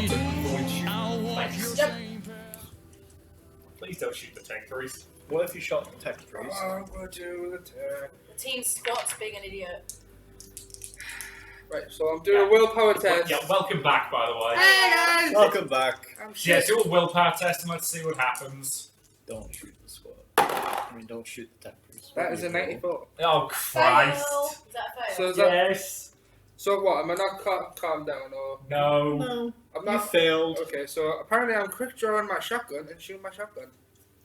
to avoid shooting planes. Yep. Please don't shoot the tech trees. What if you shot the tech trees? I'm going to attack. The team Scott's being an idiot. Right, so I'm doing a willpower test. Yeah, welcome back, by the way. Hey guys! Welcome back. I'm Yeah, shit. do a willpower test and let's see what happens. Don't shoot the squad. I mean, don't shoot the tech trees. That is a 94. Oh, Christ. Fail. Is that a fail? So is that, Yes. so what? Am I not calm down or? No. No. I'm You not. failed. Okay, so apparently I'm quick drawing my shotgun and shooting my shotgun.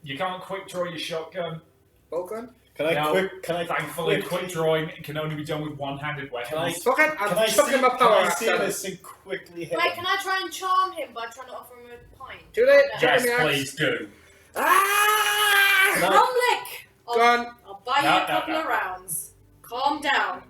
You can't quick draw your shotgun. Bolt gun? Can I No, quick? Can I Thankfully, quickly- quick drawing can only be done with one-handed weapons. Fuck it! Can I'm I see? chucking my Can power I axe see at it. this and quickly hit Wait, him? can I try and charm him by trying to offer him a pint? Too late. Yeah. Yes, Chucking the axe. please do. Ah! Can I- Cromlick! Gun. I'll buy you No, a couple no. of rounds. Calm down.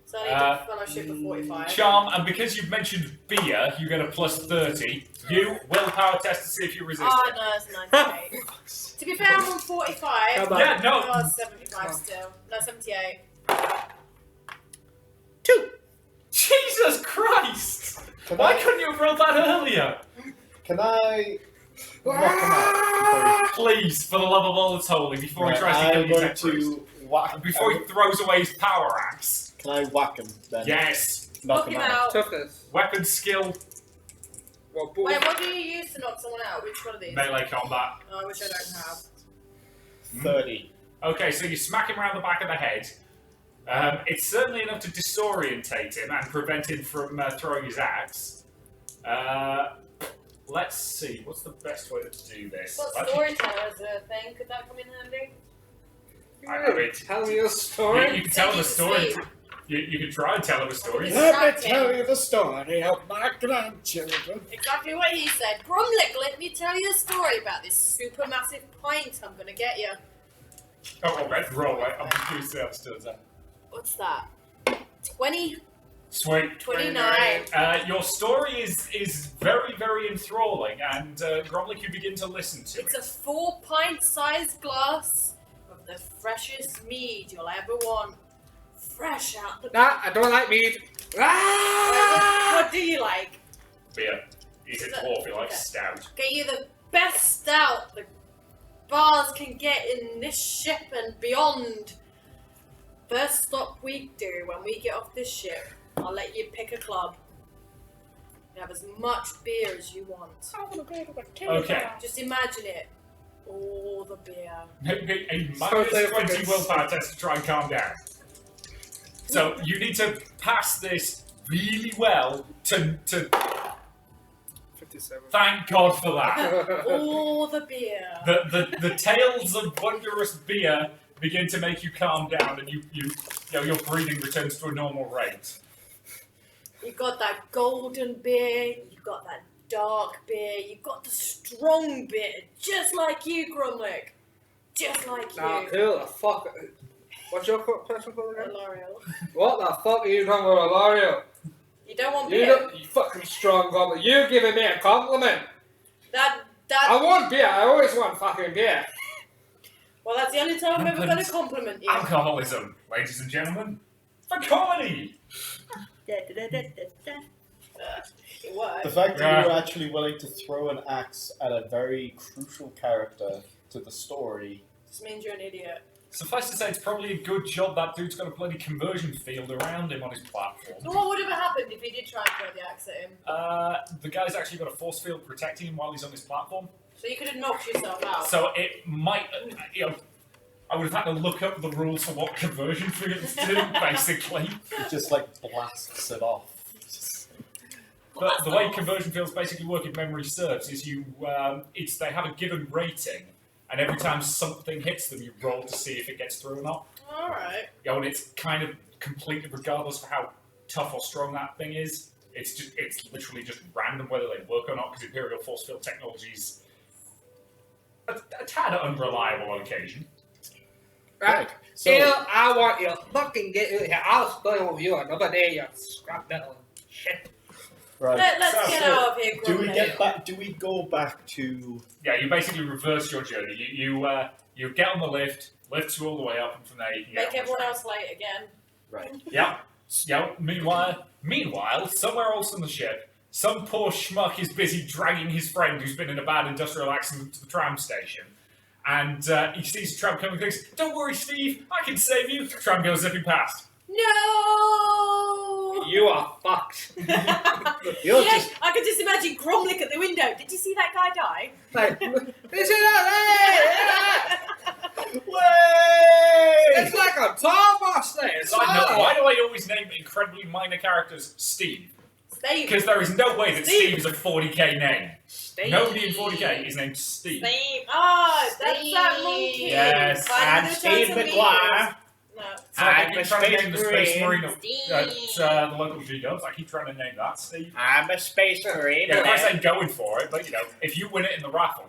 So I need to fellowship for 45. Charm, and because you've mentioned beer, you get a plus 30. You willpower test to see if you resist Oh, it. no, it's 98. To be fair, I'm on 45. Come on. Yeah, no. Oh, 75 still. No, 78. 2. Jesus Christ! Can Why I? couldn't you have rolled that earlier? Can I? Knock him out. Please, for the love of all that's holy, before he tries to kill I'm you, going tech priest. to whack. Before he throws away his power axe. Can I whack him then? Yes. Knock Knock him him out. out. Toughness. Weapon skill, Well, both. Wait, what do you use to knock someone out? Which one of these? melee combat. Oh, which I don't have. 30. Okay, so you smack him around the back of the head. It's certainly enough to disorientate him and prevent him from throwing his axe. Let's see, what's the best way to do this? What storyteller's a thing? Could that come in handy? I mean, Tell me a story. you can tell him a story. Sleep. You can try and tell him a story. Let me tell you the story of my grandchildren. Exactly what he said. Cromlick, let me tell you a story about this supermassive pint I'm gonna get you. Oh, right, roll, right. I'm just curious to see how this turns out. What's that? 20? Sweet. 29. Your story is very, very enthralling, and Gromlich, you begin to listen to It's it. a 4-pint sized glass of the freshest mead you'll ever want. Fresh out the... Nah, I don't like mead. Ah! What do you like? Beer. He's a Is it- dwarf, he likes okay. stout. Get you the best stout the bars can get in this ship and beyond. First stop we do when we get off this ship, I'll let you pick a club. You have as much beer as you want. Okay. Just imagine it. All the beer. A So minus they 20 forget- willpower test to try and calm down. So you need to pass this really well to 57. thank God for that. All the beer. The tales of wondrous beer begin to make you calm down, and your breathing returns to a normal rate. You've got that golden beer, you've got that dark beer, you've got the strong beer, just like you, Grumlick. Just like Nah, you. cool. The fuck. What's your person called again? L'Oreal. What the fuck are you talking about, L'Oreal? You don't want You beer? don't, you fucking strong goblin. You giving me a compliment. That I want beer. I always want fucking beer. well, that's the only time I'm ever going to compliment you. Alcoholism, ladies and gentlemen, for comedy. It works. The fact that Yeah. you were actually willing to throw an axe at a very crucial character to the story. Just means you're an idiot. Suffice to say, it's probably a good job that dude's got a bloody conversion field around him on his platform. So what would have happened if he did try and throw the axe at him? The guy's actually got a force field protecting him while he's on his platform. So you could have knocked yourself out. So it might, I would have had to look up the rules for what conversion fields do, basically. It just like blasts it off. But the way conversion fields basically work, if memory serves, is they have a given rating, and every time something hits them, you roll to see if it gets through or not. Alright. And it's kind of completely regardless of how tough or strong that thing is. It's literally just random whether they work or not, because Imperial force field technology is a tad unreliable on occasion. Right. So- Here, I want you to fucking get out here. I'll stay with you another day, you scrap metal shit. Right. Let's So- get out of here, Do we Grumlick. get back? Do we go back to? Yeah, you basically reverse your journey. You get on the lift, lifts you all the way up, and from there you can get Make on the everyone train. else late again. Right. Yep. Meanwhile, somewhere else on the ship, some poor schmuck is busy dragging his friend who's been in a bad industrial accident to the tram station. And he sees the tram coming and thinks, "Don't worry, Steve, I can save you." The tram goes zipping past. No! You are fucked. You're Yes, just I could just imagine Gromlick at the window. Did you see that guy die? Like, is it that? way. It's like a tall boss there. Side note, why do I always name incredibly minor characters Steve? Steve. Because there is no way that Steve is a 40k name. Steve. Nobody in 40k is named Steve. Steve. Oh, that's that monkey. Yes. Finding And the Steve chance of McGuire. No. So I I'm keep a trying to space name the Space marine. Marine Steve. at the local G-Dubs. I keep trying to name that Steve. I'm a space marine. Yeah, of course I'm going for it, but you know, if you win it in the raffle,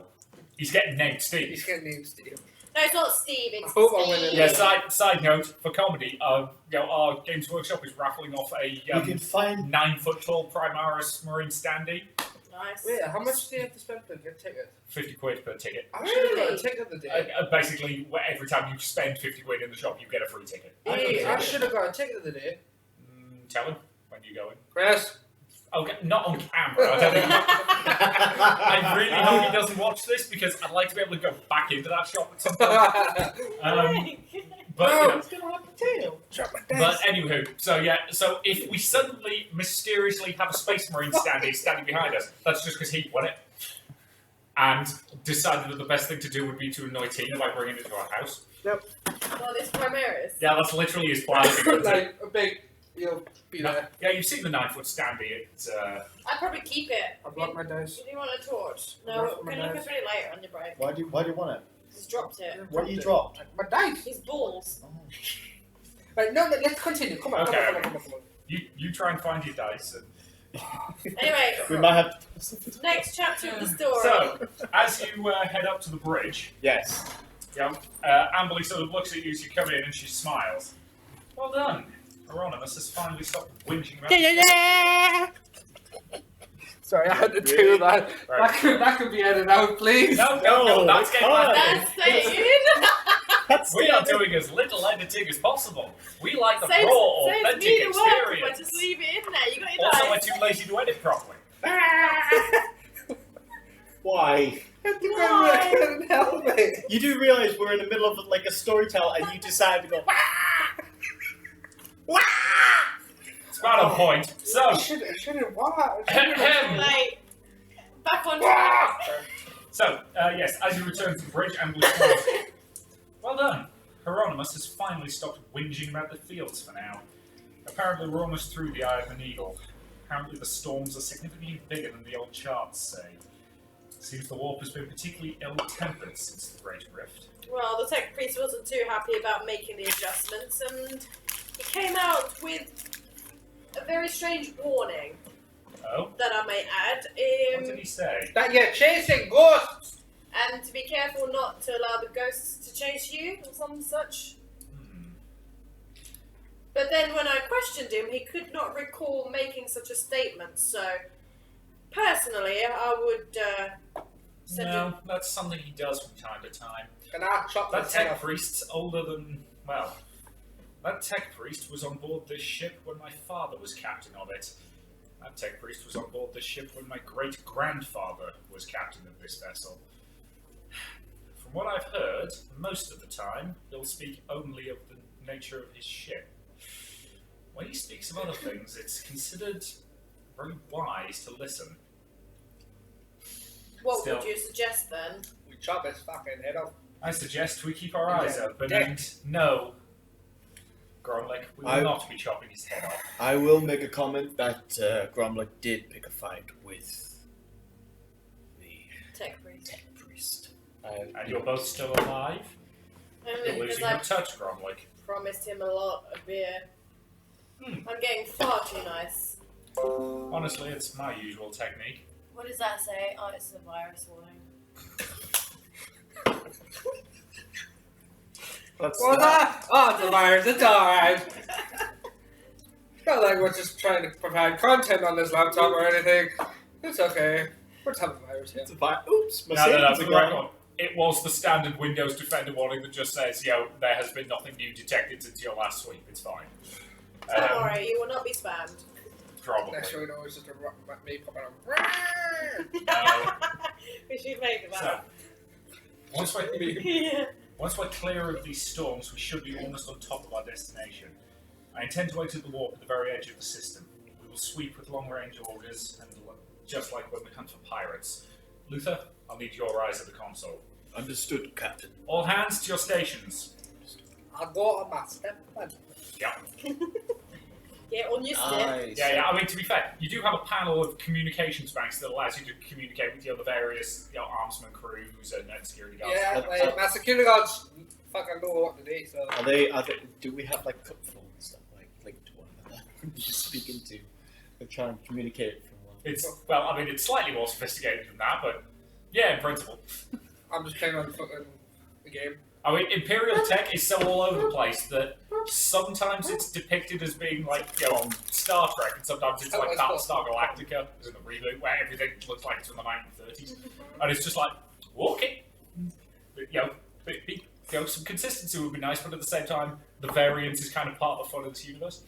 he's getting named Steve. He's getting named Steve. No, it's not Steve. It's I hope I win it. Steve. Yeah, side note, for comedy, you know, our Games Workshop is raffling off a You can find 9-foot tall Primaris Marine standee. Nice. Wait, how much do you have to spend to get a ticket? 50 quid per ticket. I should have got Really? a ticket the day. Basically, every time you spend 50 quid in the shop, you get a free ticket. I should have got a ticket the day. Tell him when you go in. Chris. Okay, not on camera. I don't think. I really hope he doesn't watch this because I'd like to be able to go back into that shop at some point. But you know, it's gonna have potato. Drop my but anywho, so if we suddenly mysteriously have a Space Marine standing behind us, that's just because he won it and decided that the best thing to do would be to annoy Tina by bringing it to our house. Well, this Primaris. Yeah, that's literally his plan. Like a big, you'll be there. Yeah, you've seen the 9-foot standee. It's I'd probably keep it. I blocked my dice. Do you want a torch? I'll No, block we my can look dice. at it later on your break. Why do you want it? He's dropped it. What you dropped? My dice. His balls. Right, no, let's continue. Come on, Okay. come on. you try and find your dice. And... Anyway, We might have. next chapter of the story. So, as you head up to the bridge, Yes. Amberly sort of looks at you as you come in and she smiles. Well done. Hieronymus has finally stopped whinging about Sorry, I had to do that. Right. That could be edited out, please. No, that's it's getting fine. back That's in. saying. We are doing as little editing as possible. We like the Saves raw, me authentic the work if I experience. just leave it in there. You got your Also, we're dice. too lazy to edit properly. Why? I couldn't help it. You do realize we're in the middle of like a storytell, and you decide to go. It's about on point. So, I should have watched. Like, back on track. yes, as you return to the bridge, Amberly smiles. Well done. Hieronymus has finally stopped whinging about the fields for now. Apparently, we're almost through the Eye of an Eagle. Apparently, the storms are significantly bigger than the old charts say. Seems the warp has been particularly ill-tempered since the Great Rift. Well, the tech priest wasn't too happy about making the adjustments, and he came out with a very strange warning Oh? that I may add. What did he say? That you're chasing ghosts. And to be careful not to allow the ghosts to chase you, or some such. But then when I questioned him, he could not recall making such a statement, so personally, I would send him. No, that's something he does from time to time. And I chopped That his head tech off. priest's older than, well, that tech priest was on board this ship when my father was captain of it. That tech priest was on board this ship when my great-grandfather was captain of this vessel. From what I've heard, most of the time, he'll speak only of the nature of his ship. When he speaks of other things, it's considered very wise to listen. What Still. would you suggest then? We chop his fucking head off. I suggest we keep our eyes Yeah. open Dick. and no, Gromlick, we will not be chopping his head off. I will make a comment that Gromlick did pick a fight with the Tech priest. tech priest. And you're both still alive? Only You're because losing I your touch, Gromlick. promised him a lot of beer. Hmm. I'm getting far too nice. Honestly, it's my usual technique. What does that say? Oh, it's a virus warning. That's What's that? Oh, it's a virus. It's alright. It's not like we're just trying to provide content on this laptop or anything. It's okay. We're just having a virus here. It's a fight. Oops, my No, savings the are correct gone. one. It was the standard Windows Defender warning that just says, there has been nothing new detected since your last sweep. It's fine. Don't worry, you will not be spammed. Probably. Next thing we know, it's just me popping up. No. We should make So, that. once we're clear of these storms, we should be almost on top of our destination. I intend to exit the warp at the very edge of the system. We will sweep with long-range orders, and just like when we hunt for pirates. Luther, I'll need your eyes at the console. Understood, Captain. All hands to your stations. I'll go on my step. Yeah. Get on your step. Nice. Yeah. I mean, to be fair, you do have a panel of communications banks that allows you to communicate with the other various, armsman crews and security guards. Yeah, like, my security guards fucking know what to do, so. Are they? Do we have like cup phones that like link to one another? You speak into. They're trying to communicate from one. It's slightly more sophisticated than that, but yeah, in principle. I'm just playing on fucking the game. I mean, Imperial tech is so all over the place that sometimes it's depicted as being like, on Star Trek, and sometimes it's like Battlestar Galactica, as in the reboot, where everything looks like it's from the 1930s. And it's just like, okay. But, some consistency would be nice, but at the same time, the variance is kind of part of the fun of this universe.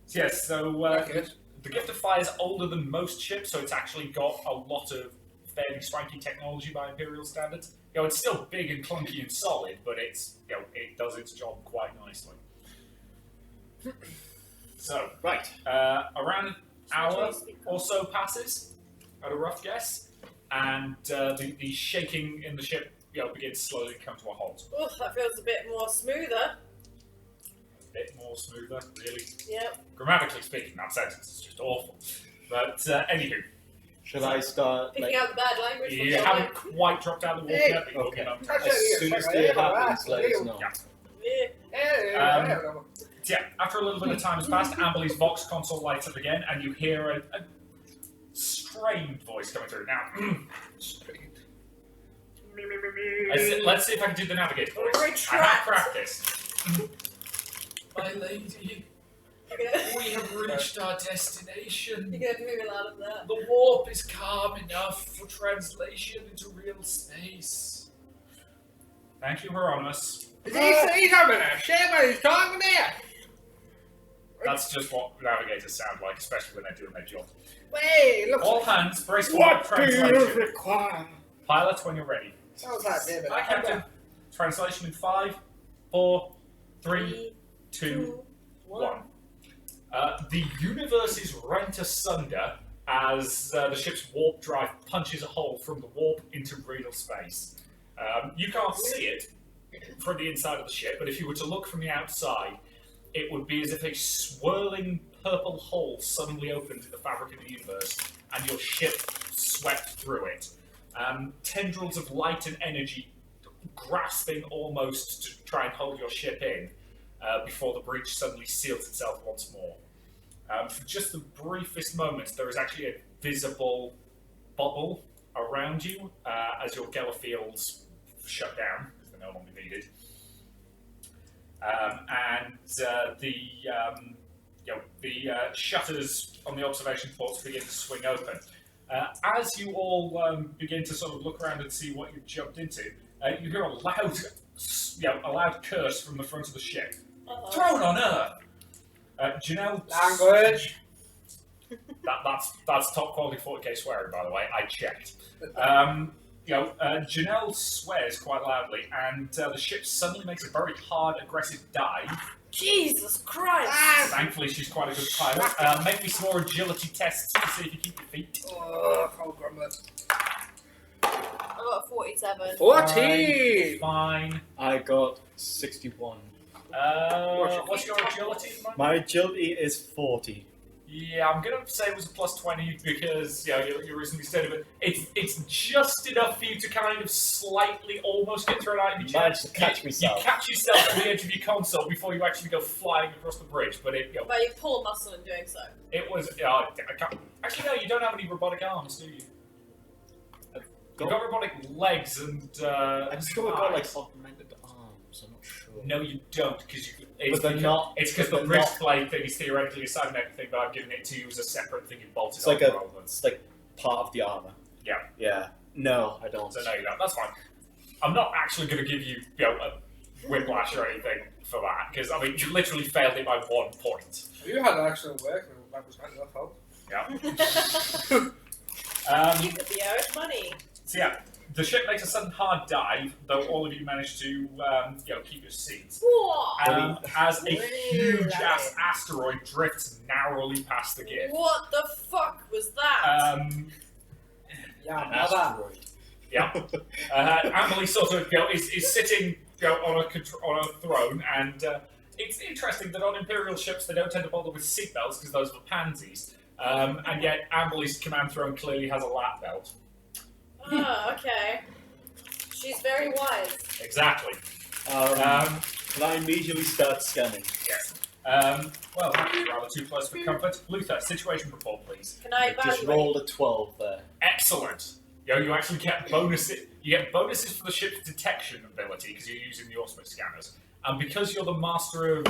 So, yes, the Gift of Fire is older than most ships, so it's actually got a lot of fairly swanky technology by Imperial standards. It's still big and clunky and solid, but it's it does its job quite nicely. So, right, around an hour or so passes, at a rough guess, and the shaking in the ship begins slowly to come to a halt. Oh, that feels a bit more smoother. A bit more smoother, really. Yep. Grammatically speaking, that sentence is just awful. But anywho. Should I start? Picking out the bad language. You haven't quite dropped out of the water yet, but you're Okay. looking up. As soon as it happens, let us know. Yeah, after a little bit of time has passed, Amberly's Vox console lights up again, and you hear a strained voice coming through. Now, let's see if I can do the navigator voice. I have practiced. My lady, we have reached our destination. You're going to move a lot of that. The warp is calm enough for translation into real space. Thank you, Hieronymus. Is he coming there? Shame he's talking there. That's just what navigators sound like, especially when they're doing their job. Wait, look. All hands, brace for What do you translation. require? Pilot, when you're ready. Sounds like David. Hi, Captain. Translation in 5, 4, 3, 2, 1. The universe is rent asunder as the ship's warp drive punches a hole from the warp into real space. You can't see it from the inside of the ship, but if you were to look from the outside, it would be as if a swirling purple hole suddenly opened in the fabric of the universe, and your ship swept through it. Tendrils of light and energy grasping almost to try and hold your ship in before the breach suddenly seals itself once more. For just the briefest moments, there is actually a visible bubble around you as your Geller fields shut down, because they're no longer needed. The shutters on the observation ports begin to swing open. As you all begin to sort of look around and see what you've jumped into, you hear a loud curse from the front of the ship. Thrown on Earth! Janelle... Language! That's top quality 40k swearing, by the way. I checked. Janelle swears quite loudly, and the ship suddenly makes a very hard, aggressive dive. Jesus Christ! Thankfully, she's quite a good pilot. Make me some more agility tests to see if you keep your feet. Oh, cold grumble. I got a 47. 14! Fine. I got 61. What's your agility? My agility is 40. Yeah, I'm gonna say it was a plus 20 because you're reasonably steady, but it's just enough for you to kind of slightly almost get thrown out of your chair. Managed to catch myself. You catch yourself at the edge of your console before you actually go flying across the bridge, but But you pull a muscle in doing so. it was. I can't, actually, no, you don't have any robotic arms, do you? You've got robotic legs and. I've still got like eyes. augmented arms. I'm not sure. No, you don't, because But they're not. It's because the they're bridge not- blade thing is theoretically a cybernetic thing, but I'm giving it to you as a separate thing you bolted It's like on a. rather than. It's like part of the armor. Yeah. Yeah. No, I don't. So no, you don't. That's fine. I'm not actually going to give you, a whiplash or anything for that, because, I mean, you literally failed it by 1 point. You had an accident work, and that was kind of your fault. Yeah. You could be owed money. So yeah, the ship makes a sudden hard dive, though all of you manage to keep your seats. Whoa. As a huge-ass asteroid drifts narrowly past the gate. What the fuck was that? Yeah, An mother. asteroid. Yeah. Amelie sort of is sitting on a throne, and it's interesting that on Imperial ships they don't tend to bother with seatbelts because those are pansy. And yet Amelie's command throne clearly has a lap belt. Oh, okay. She's very wise. Exactly. Can I immediately start scanning? Yes. Well, that's rather too close for comfort. Luther, situation report, please. Can I Just evaluate? rolled a 12 there. Excellent. You actually get bonuses. You get bonuses for the ship's detection ability because you're using the Auspex scanners, and because you're the master of.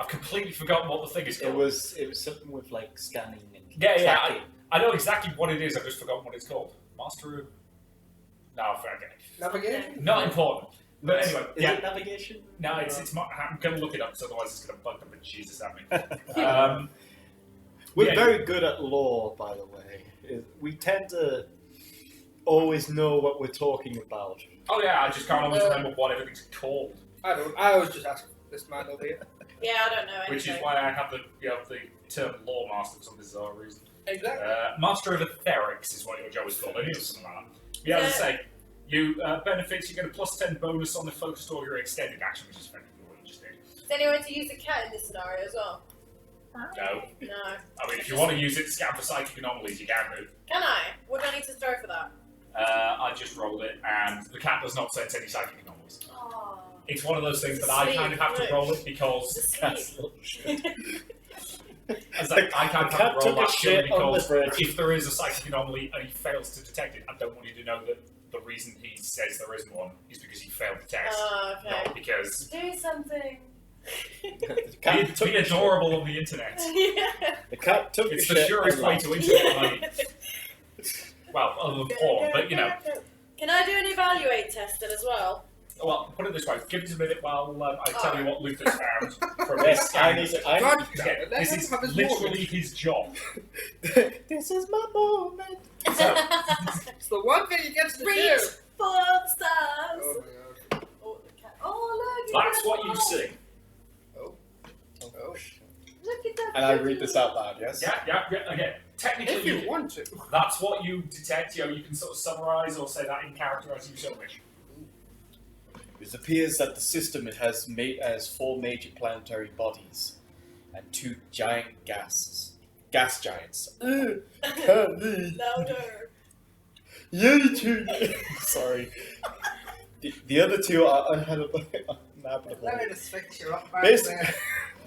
I've completely forgotten what the thing is called. It was something with like scanning and Yeah. tracking. I know exactly what it is. I've just forgotten what it's called. Master of. No, okay. Navigation? Not important. But anyway, Is yeah. it navigation? No, I'm going to look it up, so otherwise it's going to bug the bejesus at me. We're Yeah. very good at lore, by the way. We tend to always know what we're talking about. Oh yeah, I just can't always remember what everything's called, I don't. I always just ask this man over here. Yeah, I don't know anything. which is why I have the term lore master for some bizarre reason. Exactly. Master of Etherics is what your job is called. I knew something like that. Yeah, as I say, you benefits. You get a +10 bonus on the focused or your extended action, which is effectively what you just did. Is there any way to use a cat in this scenario as well? No, No. I mean if you want to use it to scan for psychic anomalies, you can do. Can I? What do I need to throw for that? I just rolled it, and the cat does not sense any psychic anomalies. Oh. It's one of those things that I kind of have to roll it because That's little shit. as I kind of The cat have to roll took a that purely shit on the because bridge. if there is a psychic anomaly and he fails to detect it, I don't want you to know that the reason he says there isn't one is because he failed the test, Oh, okay. not because Do something. The cat took be a shit. adorable on the internet. Yeah. The cat took It's a the shit surest and way left. to internet money. Well, other than porn, but you know. Can I do an evaluate test then as well? Well, put it this way: give us a minute while I tell you what Luther's found from his Yes, I scan. need to. God Yeah, damn it! Let this him is have his literally moment. his job. This is my moment. So, It's the one thing he gets to Reach do. for the stars. Oh my god. Oh, the cat. Oh, look. that's what you see. Oh. Look at that. And I read this out loud, yes? Yeah. Again, technically, If you want to. that's what you detect. You can sort of summarize or say that in character as you so wish. It appears that the system has 4 major planetary bodies and 2 giant gas giants. Can't be. Louder. Sorry. The other 2 are uninhabitable. Let me just fix you up back Basically, there.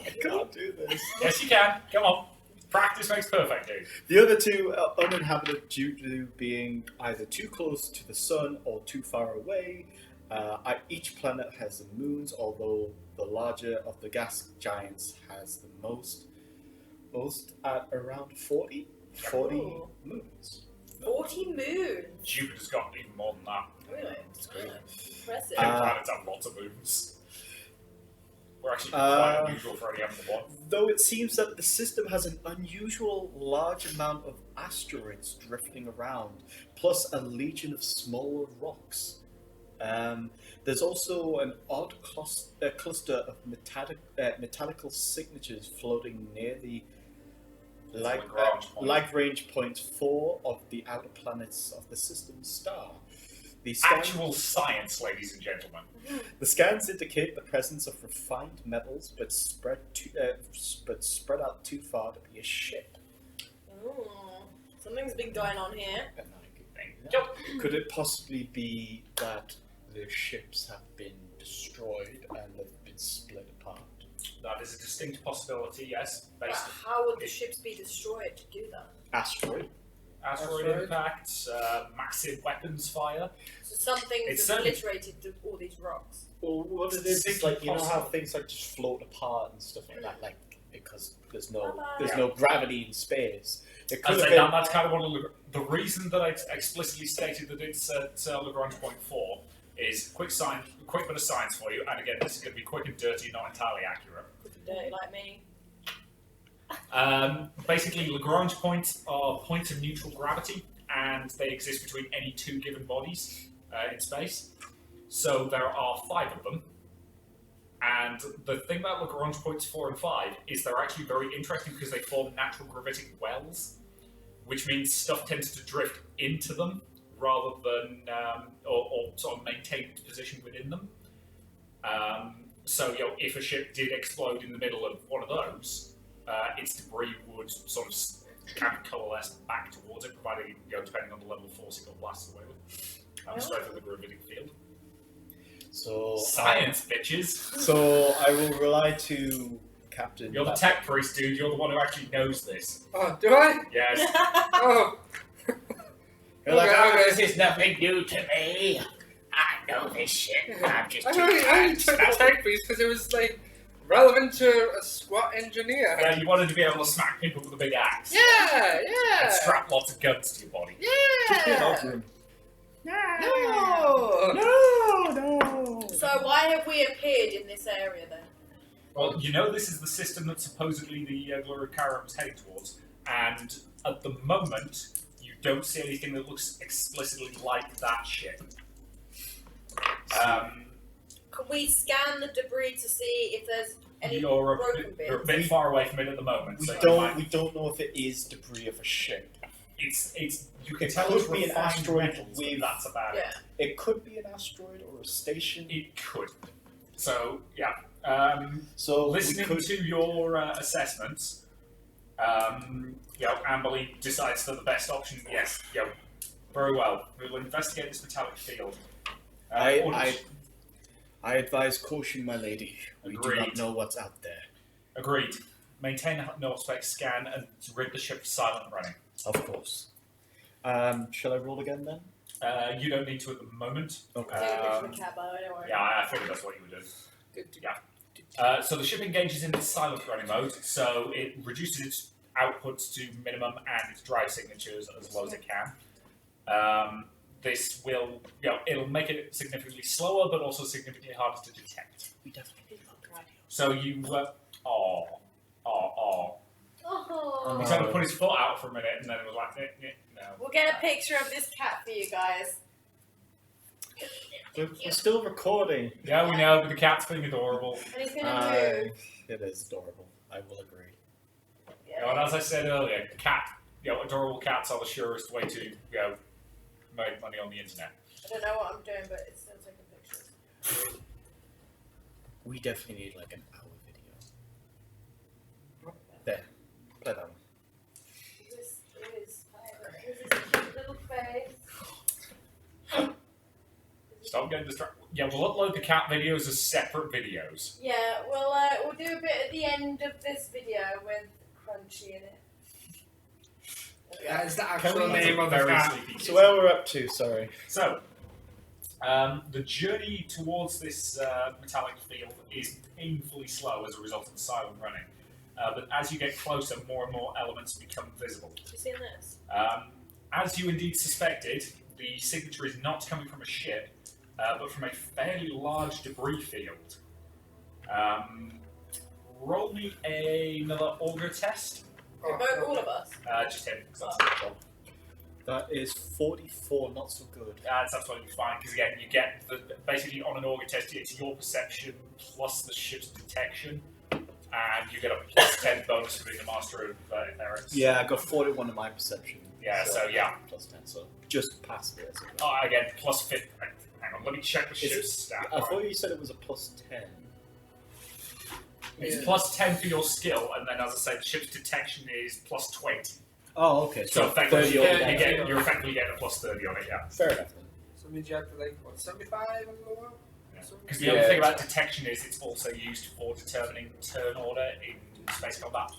I can't do this. Yes, you can. Come on. Practice makes perfect, dude. The other 2 are uninhabited due to being either too close to the sun or too far away. Each planet has moons, although the larger of the gas giants has the most at around 40 Ooh. moons. 40 moons. Jupiter's got even more than that. Really? That's great. Impressive. Planets have lots of moons. We're actually quite unusual for only having one. Though it seems that the system has an unusual large amount of asteroids drifting around, plus a legion of smaller rocks. There's also an odd cluster of metallical signatures floating near the Lagrange point 4 of the outer planets of the system's star. Actual science, ladies and gentlemen. The scans indicate the presence of refined metals, but spread out too far to be a ship. Ooh. Something's been going on here. And I could think, Yep. could it possibly be that the ships have been destroyed and have been split apart? That is a distinct possibility, yes. But Based how would the ships be destroyed to do that? Asteroid? asteroid Asteroid. impact, massive weapons fire. So something's It's certainly- obliterated all these rocks. Well, what it is It's like, you know how possible. things like just float apart and stuff like that, like because there's no Bye-bye. gravity in space. It could I'd have say been, that's kind of one of the reason that I explicitly stated that it's at Lagrange point 4 is quick quick bit of science for you, and again, this is going to be quick and dirty, not entirely accurate. Quick and dirty like me. Basically, Lagrange points are points of neutral gravity, and they exist between any two given bodies in space. So there are 5 of them. And the thing about Lagrange points 4 and 5 is they're actually very interesting because they form natural gravitic wells, which means stuff tends to drift into them rather than or sort of maintain its position within them. So, if a ship did explode in the middle of one of those, its debris would sort of kind of coalesce back towards it, providing, depending on the level of force it got blasted away with. Straight through the gravitic field. So Science, bitches! So I will rely to Captain. You're the tech priest, dude. You're the one who actually knows this. Oh, do I? Yes. Oh. You're like, Okay. this is nothing new to me. I know this shit. I'm just I too only took the tech piece because it was like relevant to a SWAT engineer. Yeah, you wanted to be able to smack people with a big axe. Yeah. And strap lots of guns to your body. Yeah. No. No. So why have we appeared in this area then? Well, this is the system that supposedly the Gloricara was heading towards, and at the moment, you don't see anything that looks explicitly like that ship. Can we scan the debris to see if there's any You're broken a bits? bit far away from it at the moment. We so don't know if it is debris of a ship. It's you can It tell could it's be an refined asteroid metals, but with- that's about it. Yeah. It could be an asteroid or a station. It could. So yeah. So Listening we could. to your assessments, Amberly decides that the best option, yes, very well. We will investigate this metallic field. I advise caution, my lady. We do not Agreed. know what's out there. Agreed. Maintain a no-spec scan and rid the ship of silent running. Of course. Shall I roll again then? You don't need to at the moment. Okay. Don't worry. Yeah, I figured that's what you were doing. So the ship engages in its silent running mode, so it reduces its outputs to minimum and its drive signatures as low as it can. This will, it'll make it significantly slower, but also significantly harder to detect. We definitely need on the radio. So you, Oh. He's had to put his foot out for a minute, and then it was like, no. We'll get a picture of this cat for you guys. We're still recording. Yeah, we know, but the cat's being adorable. And he's gonna move. It is adorable. I will agree. And as I said earlier, adorable cats are the surest way to, make money on the internet. I don't know what I'm doing, but it's still taking pictures. We definitely need like an hour video. There. Play that one. This is a cute little face. Stop getting distracted. Yeah, we'll upload the cat videos as separate videos. Yeah, we'll do a bit at the end of this video with Crunchy in it. That is the Kelly actual is a name of the very cat. sleepy So kid. where we're up to, sorry. So, the journey towards this metallic field is painfully slow as a result of the silent running. But as you get closer, more and more elements become visible. Have you seen this? As you indeed suspected, the signature is not coming from a ship, but from a fairly large debris field. Roll me another auger test. Remote all of us. Just him, because that's the job. That is 44, not so good. That's absolutely fine, because again, you get basically on an auger test, it's your perception plus the ship's detection, and you get a plus 10 bonus for being the master of inherits. Yeah, I got 41 in my perception. Yeah, so yeah. Plus 10, so just past it. Again, plus 50. Hang on, let me check the Is ship's it- stat. I thought you said it was a plus 10. It's Yeah. plus 10 for your skill, and then as I say, the ship's detection is plus 20. Oh, okay. So effectively, 30 altogether. you're effectively getting a plus 30 on it, yeah. Fair enough then. So it means you have to like, what, 75 on the low? Because the other thing about detection is it's also used for determining turn order in space combat.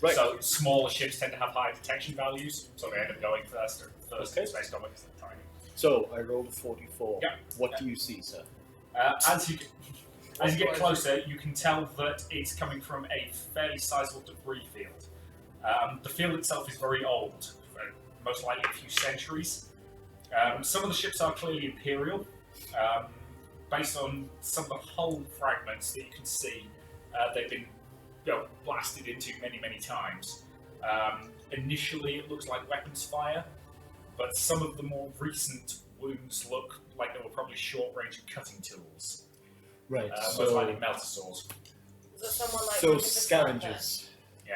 Right. So smaller ships tend to have higher detection values, so they end up going first Okay. in space combat because they're tiny. So I rolled a 44. Yeah. What do you see, sir? As you get closer, you can tell that it's coming from a fairly sizable debris field. The field itself is very old, most likely a few centuries. Some of the ships are clearly Imperial, based on some of the hull fragments that you can see, they've been blasted into many, many times. Initially, it looks like weapons fire, but some of the more recent wounds look like they were probably short-range cutting tools. Right. Most likely melter saws. Is there someone like So with a sniper? scavengers. Yeah.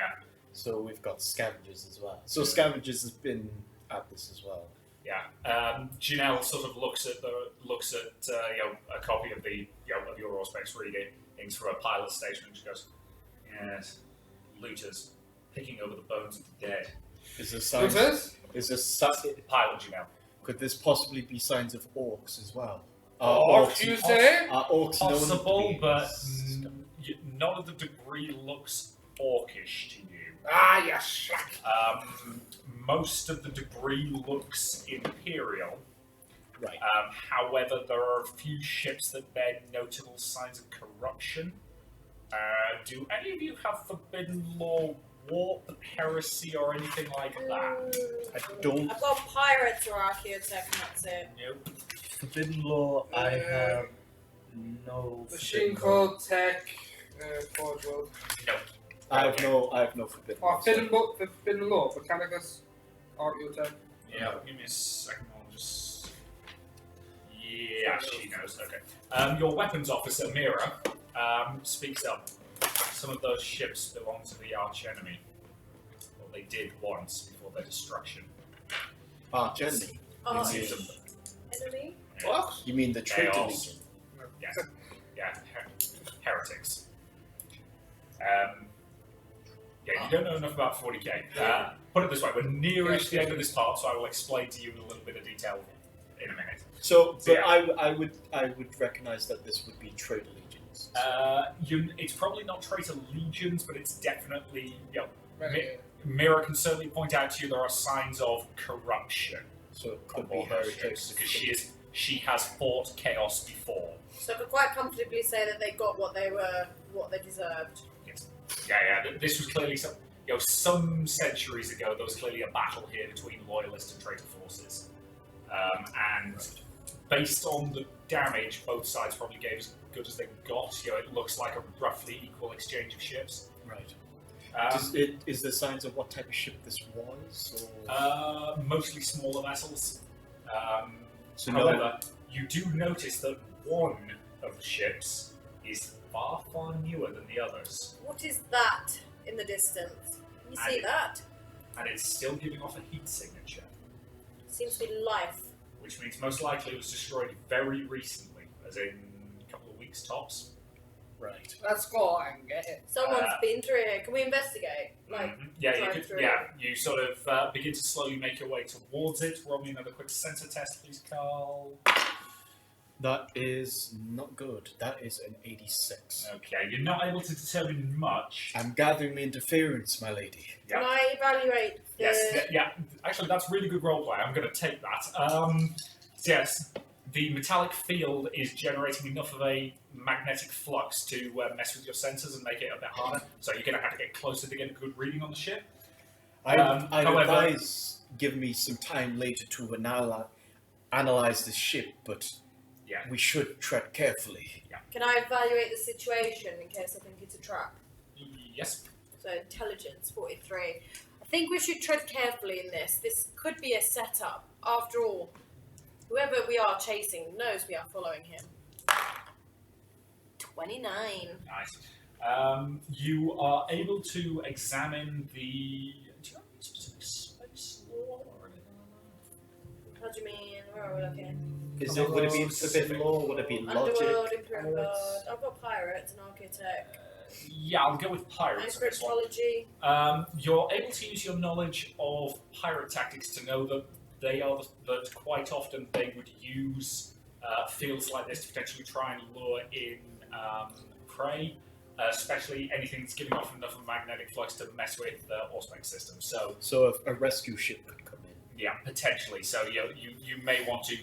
So we've got scavengers as well. So scavengers has been at this as well. Yeah. Janelle sort of looks at a copy of the of your Auspex readings from a pilot station and she goes, "Yes, looters picking over the bones of the dead." Is there What's signs? this? Is there si- Pilot Janelle. Could this possibly be signs of orcs as well? Orcs, you say? Are orcs Possible, known to be but none of the debris looks orcish to you. Ah, you slack. Most of the debris looks imperial. right? However, there are a few ships that bear notable signs of corruption. Do any of you have Forbidden Law, Warp, Heresy, or anything like that? I don't. I've got pirates or archaeotech, and that's it. Nope. Forbidden Law. I have no. Machine Forbidden Law. code tech, Forge World. Nope. I have no Forbidden Law. Forbidden Law, Mechanicus, Archaeotech. Yeah, give me a second. I'll just. Yeah, she knows. Okay. Your weapons officer, Mira, speaks up. Some of those ships belong to the arch enemy. Well, they did once before their destruction. Arch enemy. Oh, It seems enemy? What? You mean the Traitor Chaos. Legion? Yeah, heretics. Yeah, you don't know enough about 40k. Put it this way, we're nearish the end of this part, so I will explain to you in a little bit of detail in a minute. So, but Yeah. I would recognise that this would be Traitor Legions. It's probably not traitor legions, but it's definitely. Right. Mira can certainly point out to you there are signs of corruption So it on could be board those heretics. ships because she has fought chaos before. So I could quite comfortably say that they got what they deserved. Yeah. This was clearly some centuries ago. There was clearly a battle here between loyalist and traitor forces, and based on the damage, both sides probably gave as good as they got. It looks like a roughly equal exchange of ships. Right. Um, Is there signs of what type of ship this was? Or? Mostly smaller vessels. So However, you do notice that one of the ships is far, far newer than the others, What is that in the distance? Can you see And- that? and it's still giving off a heat signature, Seems to be life. which means most likely it was destroyed very recently, as in a couple of weeks tops. Right. Let's go and get it. Someone's been through here. Can we investigate? Like, Yeah, drive you through. you sort of begin to slowly make your way towards it. Roll me another quick sensor test, please, Carl. That is not good. That is an 86. Okay, you're not able to determine much. I'm gathering the interference, my lady. can I evaluate the... Yes, actually, that's really good roleplay. I'm going to take that. Yes, the metallic field is generating enough of a magnetic flux to mess with your sensors and make it a bit harder. So you're going to have to get closer to get a good reading on the ship. I'd however- advise give me some time later to analyze this ship, but Yeah. we should tread carefully. Can I evaluate the situation in case I think it's a trap? Yes. So intelligence, 43. I think we should tread carefully in this. This could be a setup. After all, whoever we are chasing knows we are following him. 29. Nice. You are able to examine the. Do you have any specific space law or anything like that? How do you mean? Where are we looking? Would it be forbidden law? Would it be logic? Underworld, Imperial Guard. I've got pirates and architect. Yeah, I'll go with And pirates on this one. spirituology. You're able to use your knowledge of pirate tactics to know that that quite often they would use fields like this to potentially try and lure in prey, especially anything that's giving off enough of a magnetic flux to mess with the Auspex system. So if a rescue ship could come in. yeah, potentially. So you may want to.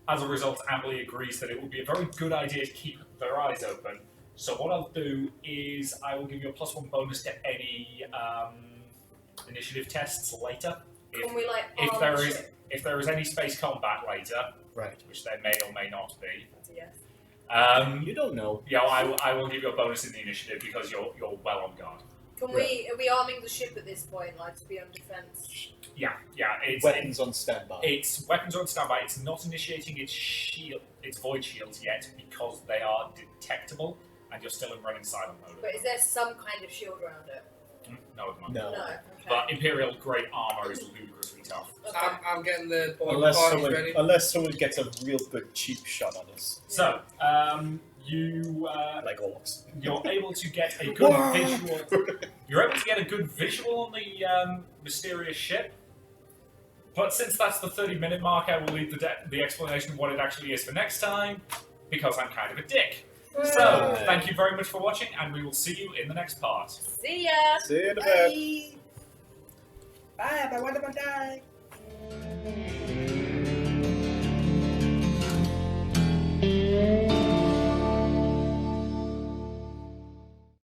As a result, Amberley agrees that it would be a very good idea to keep their eyes open. So what I'll do is I will give you a +1 bonus to any initiative tests later Can we like if arm there the is ship? if there is any space combat later, Right. which there may or may not be, That's a yes. You don't know. yeah, I will give you a bonus in the initiative because you're well on guard. Can we? Are we arming the ship at this point, like to be on defense? Yeah, it's Weapons on standby. It's weapons are on standby. It's not initiating its void shields yet because they are detectable, and you're still in running silent mode. But is there some kind of shield around it? No, at the moment. No. No. Okay. But Imperial grade armor is ludicrously tough. Okay. I'm getting the Unless bodies someone, ready. unless someone gets a real good cheap shot on us, So, you like orcs. you're able to get a good visual. You're able to get a good visual on the mysterious ship. But since that's the 30-minute mark, I will leave the explanation of what it actually is for next time, because I'm kind of a dick. So, thank you very much for watching, and we will see you in the next part. See ya. See you in a bit. Bye. Bye. Bye. Bye. Bye.